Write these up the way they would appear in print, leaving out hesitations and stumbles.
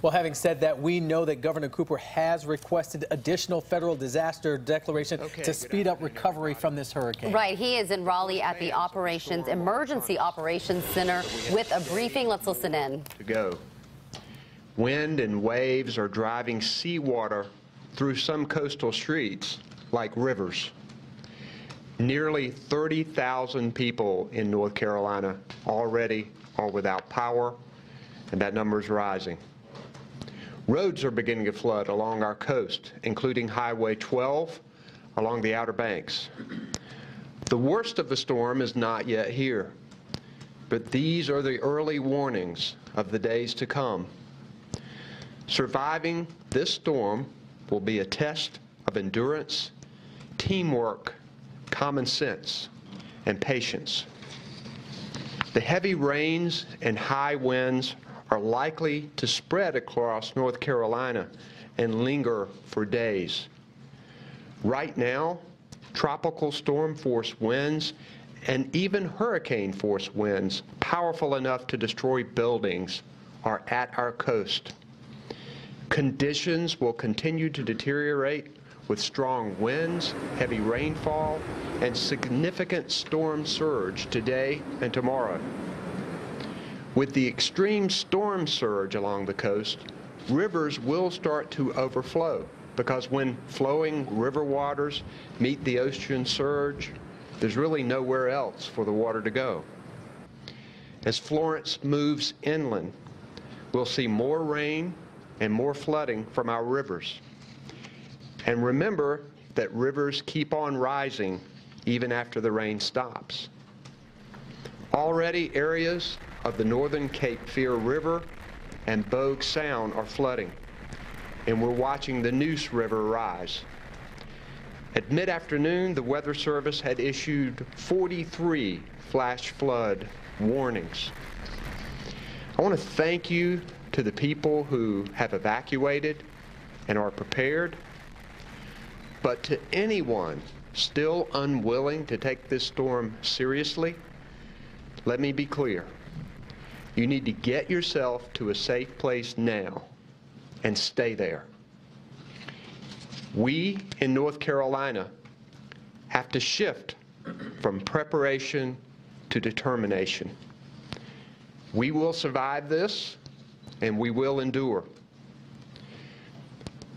Well, having said that, we know that Governor Cooper has requested additional federal disaster declaration to speed up recovery from this hurricane. Right. He is in Raleigh at the Emergency Operations Center with a briefing. Let's listen in. To go. Wind and waves are driving seawater through some coastal streets like rivers. Nearly 30,000 people in North Carolina already are without power, and that number is rising. Roads are beginning to flood along our coast, including Highway 12 along the Outer Banks. The worst of the storm is not yet here, but these are the early warnings of the days to come. Surviving this storm will be a test of endurance, teamwork, common sense, and patience. The heavy rains and high winds are likely to spread across North Carolina and linger for days. Right now, tropical storm force winds and even hurricane force winds powerful enough to destroy buildings are at our coast. Conditions will continue to deteriorate with strong winds, heavy rainfall, and significant storm surge today and tomorrow. With the extreme storm surge along the coast, rivers will start to overflow because when flowing river waters meet the ocean surge, there's really nowhere else for the water to go. As Florence moves inland, we'll see more rain and more flooding from our rivers. And remember that rivers keep on rising even after the rain stops. Already areas of the northern Cape Fear River and Bogue Sound are flooding, and we're watching the Neuse River rise. At mid-afternoon, the Weather Service had issued 43 flash flood warnings. I want to thank you to the people who have evacuated and are prepared, but to anyone still unwilling to take this storm seriously, let me be clear. You need to get yourself to a safe place now and stay there. We in North Carolina have to shift from preparation to determination. We will survive this, and we will endure.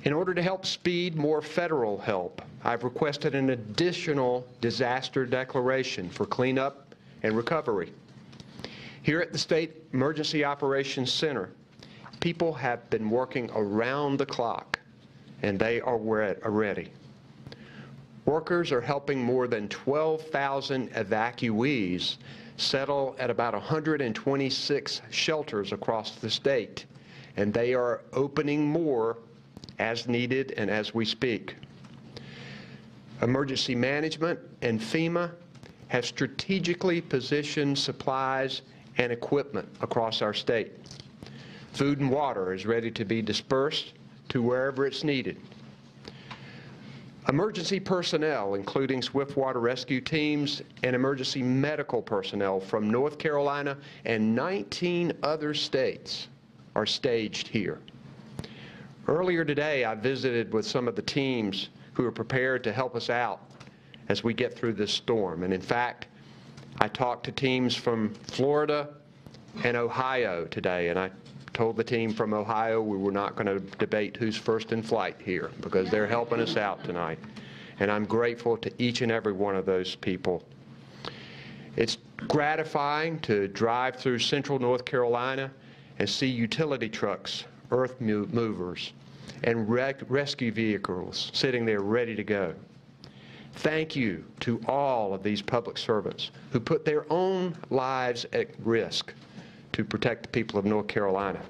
In order to help speed more federal help, I've requested an additional disaster declaration for cleanup and recovery. Here at the State Emergency Operations Center, people have been working around the clock, and they are ready. Workers are helping more than 12,000 evacuees settle at about 126 shelters across the state, and they are opening more as needed and as we speak. Emergency Management and FEMA have strategically positioned supplies and equipment across our state. Food and water is ready to be dispersed to wherever it's needed. Emergency personnel, including swift water rescue teams and emergency medical personnel from North Carolina and 19 other states, are staged here. Earlier today, I visited with some of the teams who are prepared to help us out as we get through this storm. And in fact, I talked to teams from Florida and Ohio today, and I told the team from Ohio we were not going to debate who's first in flight here because they're helping us out tonight. And I'm grateful to each and every one of those people. It's gratifying to drive through central North Carolina and see utility trucks, earth movers, and rescue vehicles sitting there ready to go. Thank you to all of these public servants who put their own lives at risk to protect the people of North Carolina.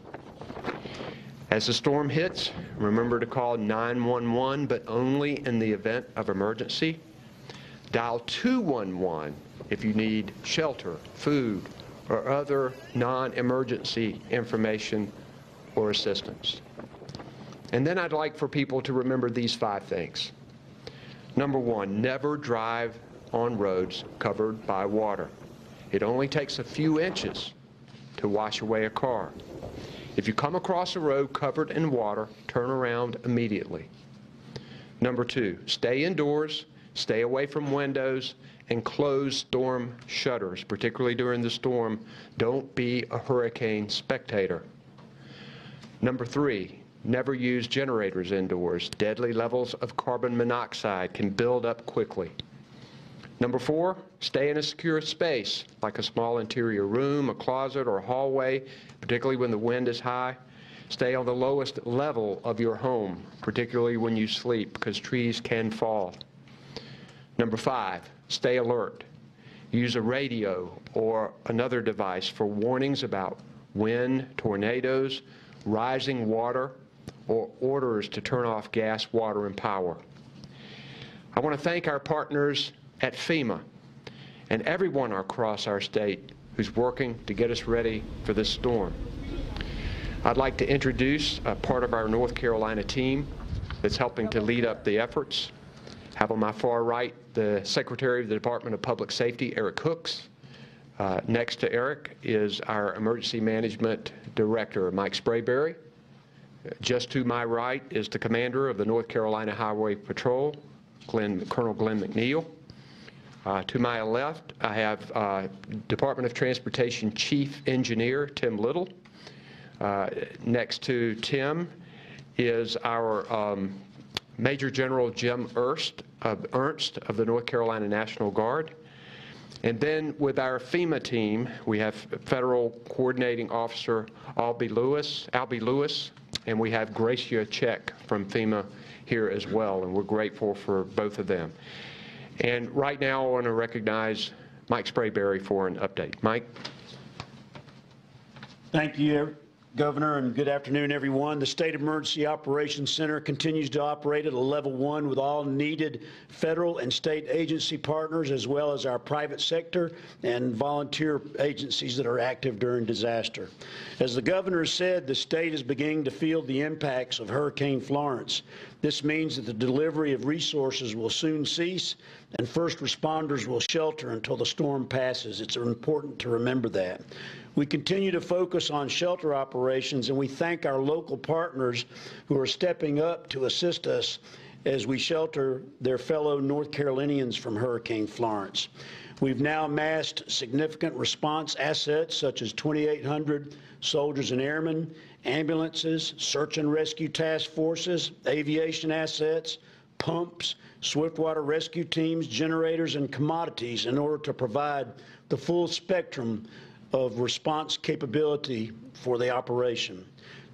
As the storm hits, remember to call 911, but only in the event of emergency. Dial 211 if you need shelter, food, or other non-emergency information or assistance. And then I'd like for people to remember these 5 things. Number 1, never drive on roads covered by water. It only takes a few inches to wash away a car. If you come across a road covered in water, turn around immediately. Number 2, stay indoors, stay away from windows, and close storm shutters, particularly during the storm. Don't be a hurricane spectator. Number 3, never use generators indoors. Deadly levels of carbon monoxide can build up quickly. Number 4, stay in a secure space, like a small interior room, a closet, or a hallway, particularly when the wind is high. Stay on the lowest level of your home, particularly when you sleep, because trees can fall. Number 5, stay alert. Use a radio or another device for warnings about wind, tornadoes, rising water, or orders to turn off gas, water, and power. I want to thank our partners at FEMA and everyone across our state who's working to get us ready for this storm. I'd like to introduce a part of our North Carolina team that's helping to lead up the efforts. Have on my far right the Secretary of the Department of Public Safety, Eric Hooks. Next to Eric is our Emergency Management Director, Mike Sprayberry. Just to my right is the Commander of the North Carolina Highway Patrol, Colonel Glenn McNeil. To my left, I have Department of Transportation Chief Engineer Tim Little. Next to Tim is our Major General Jim Ernst of the North Carolina National Guard. And then with our FEMA team, we have Federal Coordinating Officer Albie Lewis, and we have Gracia Check from FEMA here as well, and we're grateful for both of them. And right now, I want to recognize Mike Sprayberry for an update. Mike? Thank you, Governor, and good afternoon, everyone. The State Emergency Operations Center continues to operate at a level 1 with all needed federal and state agency partners, as well as our private sector and volunteer agencies that are active during disaster. As the Governor said, the state is beginning to feel the impacts of Hurricane Florence. This means that the delivery of resources will soon cease and first responders will shelter until the storm passes. It's important to remember that. We continue to focus on shelter operations, and we thank our local partners who are stepping up to assist us as we shelter their fellow North Carolinians from Hurricane Florence. We've now amassed significant response assets such as 2,800 soldiers and airmen, ambulances, search and rescue task forces, aviation assets, pumps, swiftwater rescue teams, generators, and commodities in order to provide the full spectrum of response capability for the operation.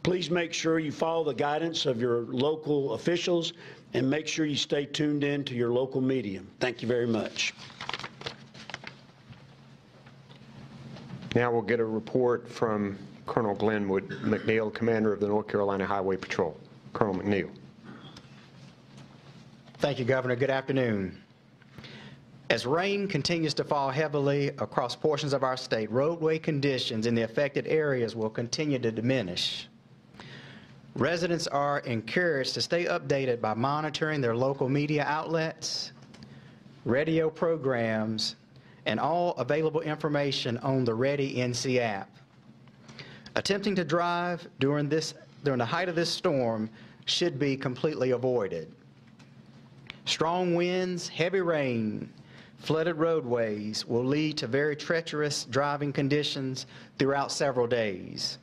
Please make sure you follow the guidance of your local officials and make sure you stay tuned in to your local media. Thank you very much. Now we'll get a report from Colonel Glenn McNeil, Commander of the North Carolina Highway Patrol. Colonel McNeil. Thank you, Governor. Good afternoon. As rain continues to fall heavily across portions of our state, roadway conditions in the affected areas will continue to diminish. Residents are encouraged to stay updated by monitoring their local media outlets, radio programs, and all available information on the Ready NC app. Attempting to drive during the height of this storm should be completely avoided. Strong winds, heavy rain, flooded roadways will lead to very treacherous driving conditions throughout several days.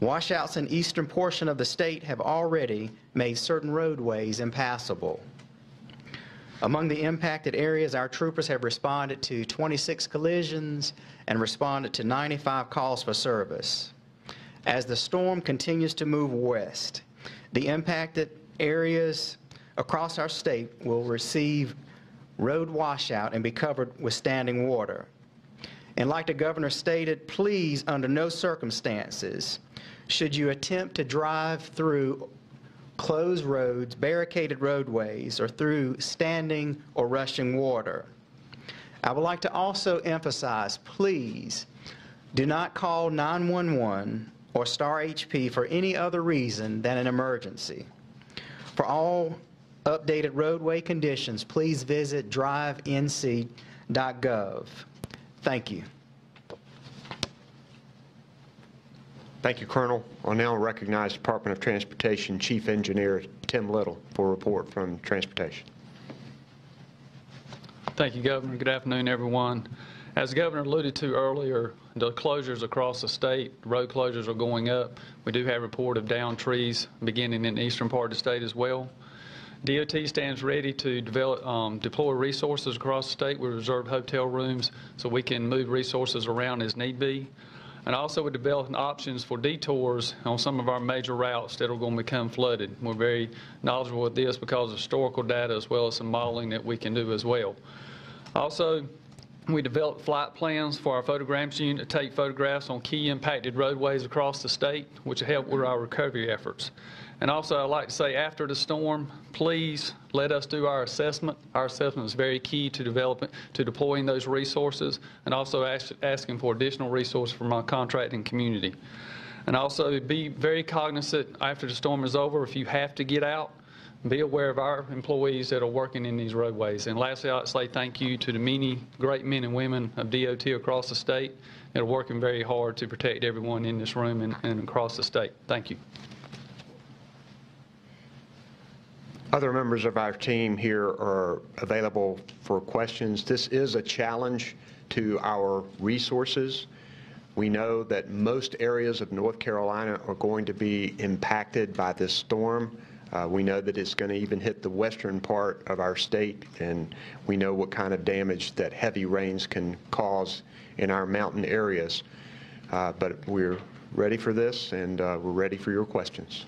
Washouts in the eastern portion of the state have already made certain roadways impassable. Among the impacted areas, our troopers have responded to 26 collisions and responded to 95 calls for service. As the storm continues to move west, the impacted areas across our state will receive road washout and be covered with standing water. And like the Governor stated, please, under no circumstances, should you attempt to drive through closed roads, barricaded roadways, or through standing or rushing water. I would like to also emphasize, please, do not call 911 or Star HP for any other reason than an emergency. For all updated roadway conditions, please visit drivenc.gov. Thank you. Thank you, Colonel. I'll now recognize Department of Transportation Chief Engineer Tim Little for a report from Transportation. Thank you, Governor. Good afternoon, everyone. As the Governor alluded to earlier, the closures across the state, road closures are going up. We do have a report of downed trees beginning in the eastern part of the state as well. DOT stands ready to deploy resources across the state with reserved hotel rooms so we can move resources around as need be. And also we're developing options for detours on some of our major routes that are going to become flooded. We're very knowledgeable with this because of historical data as well as some modeling that we can do as well. Also, we developed flight plans for our photographics unit to take photographs on key impacted roadways across the state, which will help with our recovery efforts. And also, I'd like to say, after the storm, please let us do our assessment. Our assessment is very key to deploying those resources, and also asking for additional resources from our contracting community. And also, be very cognizant after the storm is over, if you have to get out, be aware of our employees that are working in these roadways. And lastly, I'd say thank you to the many great men and women of DOT across the state that are working very hard to protect everyone in this room and across the state. Thank you. Other members of our team here are available for questions. This is a challenge to our resources. We know that most areas of North Carolina are going to be impacted by this storm. We know that it's going to even hit the western part of our state, and we know what kind of damage that heavy rains can cause in our mountain areas. But we're ready for this, and we're ready for your questions.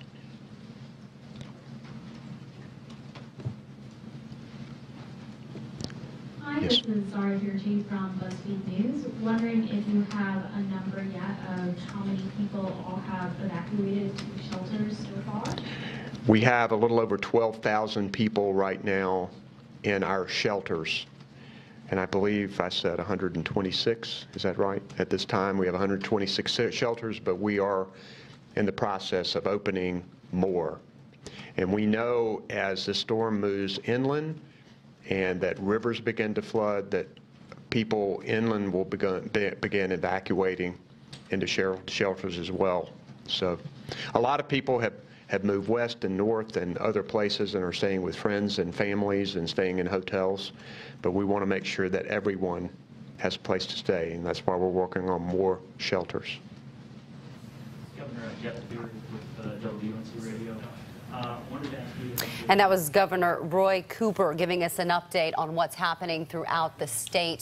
Hi, this is Zara Hirji from BuzzFeed News. Wondering if you have a number yet of how many people all have evacuated to shelters so far? We have a little over 12,000 people right now in our shelters. And I believe I said 126, is that right? At this time, we have 126 shelters, but we are in the process of opening more. And we know as the storm moves inland, and that rivers begin to flood, that people inland will begin evacuating into shelters as well. So a lot of people have moved west and north and other places and are staying with friends and families and staying in hotels. But we want to make sure that everyone has a place to stay, and that's why we're working on more shelters. Governor Jeff Beard with WUNC Radio. Wanted to ask you. And that was Governor Roy Cooper giving us an update on what's happening throughout the state.